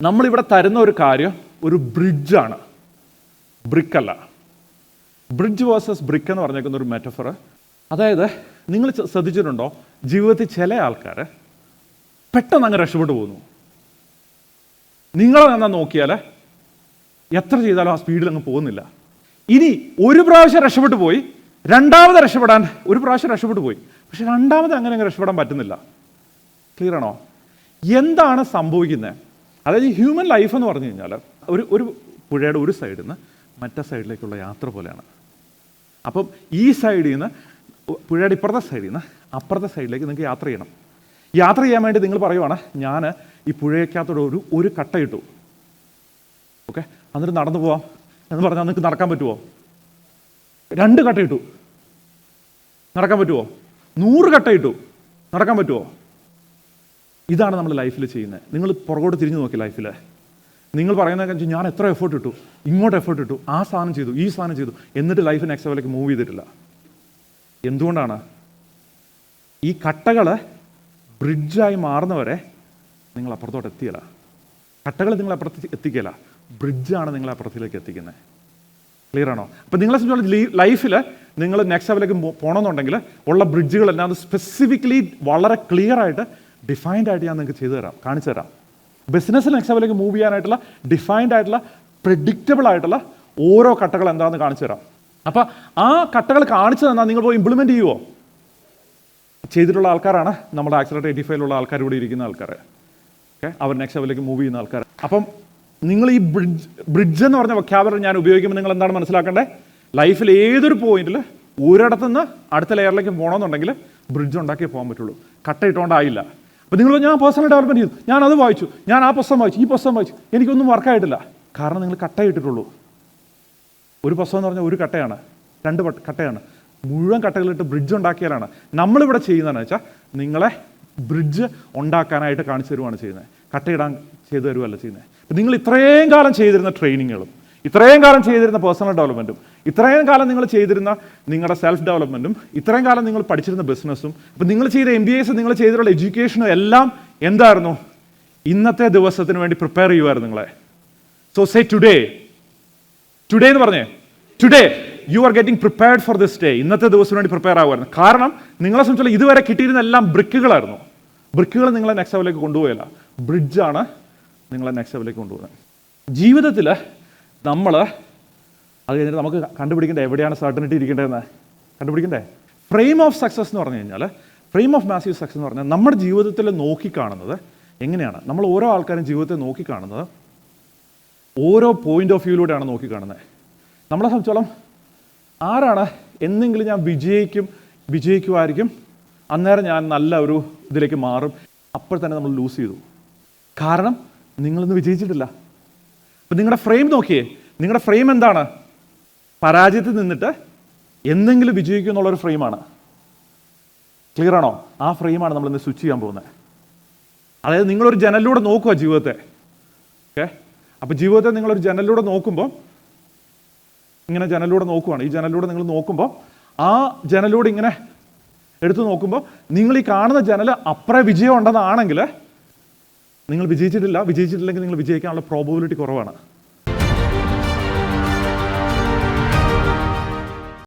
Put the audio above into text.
നമ്മളിവിടെ തരുന്ന ഒരു കാര്യം ഒരു ബ്രിഡ്ജാണ്, ബ്രിക്കല്ല. ബ്രിഡ്ജ് വേഴ്സസ് ബ്രിക്ക് എന്ന് പറഞ്ഞേക്കുന്ന ഒരു മെറ്റഫർ. അതായത് നിങ്ങൾ ശ്രദ്ധിച്ചിട്ടുണ്ടോ, ജീവിതത്തിൽ ചില ആൾക്കാർ പെട്ടെന്ന് അങ്ങ് രക്ഷപ്പെട്ടു പോകുന്നു. നിങ്ങളെ എന്നാ നോക്കിയാൽ എത്ര ചെയ്താലും ആ സ്പീഡിൽ അങ്ങ് പോകുന്നില്ല. ഇനി ഒരു പ്രാവശ്യം രക്ഷപ്പെട്ടു പോയി, രണ്ടാമത് രക്ഷപ്പെടാൻ ഒരു പ്രാവശ്യം രക്ഷപ്പെട്ടു പോയി, പക്ഷെ രണ്ടാമത് അങ്ങനെ അങ്ങ് രക്ഷപ്പെടാൻ പറ്റുന്നില്ല. ക്ലിയർ ആണോ? എന്താണ് സംഭവിക്കുന്നത്? അതായത് ഈ ഹ്യൂമൻ ലൈഫ് എന്ന് പറഞ്ഞു കഴിഞ്ഞാൽ ഒരു പുഴയുടെ ഒരു സൈഡിൽ നിന്ന് മറ്റേ സൈഡിലേക്കുള്ള യാത്ര പോലെയാണ്. അപ്പം ഈ സൈഡിൽ നിന്ന് പുഴയുടെ ഇപ്പുറത്തെ സൈഡിൽ നിന്ന് അപ്പുറത്തെ സൈഡിലേക്ക് നിങ്ങൾക്ക് യാത്ര ചെയ്യണം. യാത്ര ചെയ്യാൻ വേണ്ടി നിങ്ങൾ പറയുവാണ്, ഞാൻ ഈ പുഴയ്ക്കകത്തോടെ ഒരു കട്ട ഇട്ടു, ഓക്കെ, എന്നിട്ട് നടന്നു പോവാം എന്ന് പറഞ്ഞാൽ നിങ്ങൾക്ക് നടക്കാൻ പറ്റുമോ? 2 കട്ട ഇട്ടു, നടക്കാൻ പറ്റുമോ? 100 കട്ട ഇട്ടു, നടക്കാൻ പറ്റുമോ? ഇതാണ് നമ്മൾ ലൈഫിൽ ചെയ്യുന്നത്. നിങ്ങൾ പുറകോട്ട് തിരിഞ്ഞു നോക്കി ലൈഫിൽ. നിങ്ങൾ പറയുന്നതെന്ന് ഞാൻ എത്ര എഫേർട്ട് ഇട്ടു, ഇങ്ങോട്ട് എഫേർട്ട് ഇട്ടു, ആ സാധനം ചെയ്തു, ഈ സാധനം ചെയ്തു, എന്നിട്ട് ലൈഫ് നെക്സ്റ്റ് ലെവലിലേക്ക് മൂവ് ചെയ്തിട്ടില്ല. എന്തുകൊണ്ടാണ്? ഈ കട്ടകൾ ബ്രിഡ്ജായി മാറുന്നവരെ നിങ്ങൾ അപ്പുറത്തോട്ട് എത്തിയല്ല. കട്ടകൾ നിങ്ങൾ അപ്പുറത്ത് എത്തിക്കല, ബ്രിഡ്ജാണ് നിങ്ങളെ അപ്പുറത്തിലേക്ക് എത്തിക്കുന്നത്. ക്ലിയർ ആണോ? അപ്പം നിങ്ങളെ സംബന്ധിച്ചുള്ള ലൈഫിൽ നിങ്ങൾ നെക്സ്റ്റ് ലെവലിലേക്ക് പോകണമെന്നുണ്ടെങ്കിൽ ഉള്ള ബ്രിഡ്ജുകളെല്ലാം അത് സ്പെസിഫിക്കലി വളരെ ക്ലിയർ ആയിട്ട് ഡിഫൈൻഡ് ആയിട്ട് ഞാൻ നിങ്ങൾക്ക് ചെയ്തു തരാം, കാണിച്ചു തരാം. ബിസിനസ്സിൽ നെക്സ്റ്റ് ലെവലിലേക്ക് മൂവ് ചെയ്യാനായിട്ടുള്ള ഡിഫൈൻഡ് ആയിട്ടുള്ള പ്രെഡിക്റ്റബിൾ ആയിട്ടുള്ള ഓരോ കട്ടകൾ എന്താണെന്ന് കാണിച്ചു തരാം. അപ്പം ആ കട്ടകൾ കാണിച്ചു തന്നാൽ നിങ്ങൾ പോയി ഇംപ്ലിമെൻറ്റ് ചെയ്യുമോ? ചെയ്തിട്ടുള്ള ആൾക്കാരാണ് നമ്മുടെ ആക്സിലറേറ്റർ 85 ആൾക്കാർ ഇവിടെ ഇരിക്കുന്ന ആൾക്കാർ. ഓക്കെ, അവർ നെക്സ്റ്റ് ലെവലിലേക്ക് മൂവ് ചെയ്യുന്ന ആൾക്കാർ. അപ്പം നിങ്ങൾ ഈ ബ്രിഡ്ജ് എന്ന് പറഞ്ഞ വൊക്കാബുലറി ഞാൻ ഉപയോഗിക്കുമ്പോൾ നിങ്ങൾ എന്താണ് മനസ്സിലാക്കേണ്ടത്? ലൈഫിൽ ഏതൊരു പോയിന്റിൽ ഒരിടത്തുനിന്ന് അടുത്ത ലെയറിലേക്ക് പോകണമെന്നുണ്ടെങ്കിൽ ബ്രിഡ്ജ് ഉണ്ടാക്കിയേ പോകാൻ പറ്റുള്ളൂ. കട്ട ഇട്ടുകൊണ്ടായില്ല. അപ്പോൾ നിങ്ങൾ ഞാൻ പേഴ്സണൽ ഡെവലപ്മെൻറ്റ് ചെയ്തു, ഞാൻ അത് വായിച്ചു, ഞാൻ ആ പുസ്തകം വായിച്ചു, ഈ പുസ്തകം വായിച്ചു, എനിക്കൊന്നും വർക്കായിട്ടില്ല. കാരണം നിങ്ങൾ കട്ട ഇട്ടിട്ടുള്ളൂ. ഒരു പുസ്തകം എന്ന് പറഞ്ഞാൽ ഒരു കട്ടയാണ്, 2 കട്ടയാണ്. മുഴുവൻ കട്ടകളിട്ട് ബ്രിഡ്ജ് ഉണ്ടാക്കിയാലാണ്. നമ്മളിവിടെ ചെയ്യുന്നതെന്ന് വെച്ചാൽ നിങ്ങളെ ബ്രിഡ്ജ് ഉണ്ടാക്കാനായിട്ട് കാണിച്ചു തരുവാണ് ചെയ്യുന്നത്, കട്ടയിടാൻ ചെയ്തു തരുവല്ല ചെയ്യുന്നത്. അപ്പം നിങ്ങൾ ഇത്രയും കാലം ചെയ്തിരുന്ന ട്രെയിനിങ്ങുകളും, ഇത്രയും കാലം ചെയ്തിരുന്ന പേഴ്സണൽ ഡെവലപ്മെൻറ്റും, ഇത്രയും കാലം നിങ്ങൾ ചെയ്തിരുന്ന നിങ്ങളുടെ സെൽഫ് ഡെവലപ്മെൻറ്റും, ഇത്രയും കാലം നിങ്ങൾ പഠിച്ചിരുന്ന ബിസിനസ്സും, അപ്പം നിങ്ങൾ ചെയ്ത MBAs, നിങ്ങൾ ചെയ്തിട്ടുള്ള എഡ്യൂക്കേഷനും എല്ലാം എന്തായിരുന്നു? ഇന്നത്തെ ദിവസത്തിന് വേണ്ടി പ്രിപ്പയർ ചെയ്യുമായിരുന്നു നിങ്ങളെ. സോ സേ ടുഡേ എന്ന് പറഞ്ഞേ, today you are getting prepared for this day. ഇന്നത്തെ ദിവസത്തിന് വേണ്ടി പ്രിപ്പയർ ആകുമായിരുന്നു. കാരണം നിങ്ങളെ സംബന്ധിച്ചുള്ള ഇതുവരെ കിട്ടിയിരുന്ന എല്ലാം ബ്രിക്കുകളായിരുന്നു. ബ്രിക്കുകൾ നിങ്ങളെ നെക്സ്റ്റ് ലെവലിലേക്ക് കൊണ്ടുപോയല്ല, ബ്രിഡ്ജാണ് നിങ്ങളെ നെക്സ്റ്റ് ലെവലിലേക്ക് കൊണ്ടുപോകുന്നത്. ജീവിതത്തിൽ നമ്മൾ അത് കഴിഞ്ഞിട്ട് നമുക്ക് കണ്ടുപിടിക്കേണ്ടേ എവിടെയാണ് സർട്ടനിറ്റി ഇരിക്കേണ്ടതെന്ന് കണ്ടുപിടിക്കണ്ടേ? ഫ്രെയിം ഓഫ് സക്സസ് എന്ന് പറഞ്ഞു കഴിഞ്ഞാൽ, ഫ്രെയിം ഓഫ് മാസീവ് സക്സസ് എന്ന് പറഞ്ഞാൽ നമ്മുടെ ജീവിതത്തിൽ നോക്കിക്കാണുന്നത് എങ്ങനെയാണ്? നമ്മൾ ഓരോ ആൾക്കാരും ജീവിതത്തെ നോക്കിക്കാണുന്നത് ഓരോ പോയിന്റ് ഓഫ് വ്യൂയിലൂടെയാണ് നോക്കിക്കാണുന്നത്. നമ്മളെ സംബന്ധിച്ചോളം ആരാണ് എന്തെങ്കിലും ഞാൻ വിജയിക്കുമായിരിക്കും, അന്നേരം ഞാൻ നല്ല ഒരു ഇതിലേക്ക് മാറും, അപ്പോൾ തന്നെ നമ്മൾ ലൂസ് ചെയ്തു. കാരണം നിങ്ങളൊന്നും വിജയിച്ചിട്ടില്ല. അപ്പം നിങ്ങളുടെ ഫ്രെയിം നോക്കിയേ, നിങ്ങളുടെ ഫ്രെയിം എന്താണ്? പരാജയത്തിൽ നിന്നിട്ട് എന്തെങ്കിലും വിജയിക്കും എന്നുള്ളൊരു ഫ്രെയിമാണ്. ക്ലിയർ ആണോ? ആ ഫ്രെയിമാണ് നമ്മളിന്ന് സ്വിച്ച് ചെയ്യാൻ പോകുന്നത്. അതായത് നിങ്ങളൊരു ജനലിലൂടെ നോക്കുക ജീവിതത്തെ. ഓക്കെ, അപ്പോൾ ജീവിതത്തെ നിങ്ങളൊരു ജനലിലൂടെ നോക്കുമ്പോൾ, ഇങ്ങനെ ജനലിലൂടെ നോക്കുവാണ്, ഈ ജനലിലൂടെ നിങ്ങൾ നോക്കുമ്പോൾ, ആ ജനലിലൂടെ ഇങ്ങനെ എടുത്തു നോക്കുമ്പോൾ നിങ്ങൾ ഈ കാണുന്ന ജനൽ അപ്പുറം വിജയം ഉണ്ടെന്നാണെങ്കിൽ നിങ്ങൾ വിജയിച്ചിട്ടില്ലെങ്കിൽ നിങ്ങൾ വിജയിക്കാനുള്ള പ്രോബബിലിറ്റി കുറവാണ്.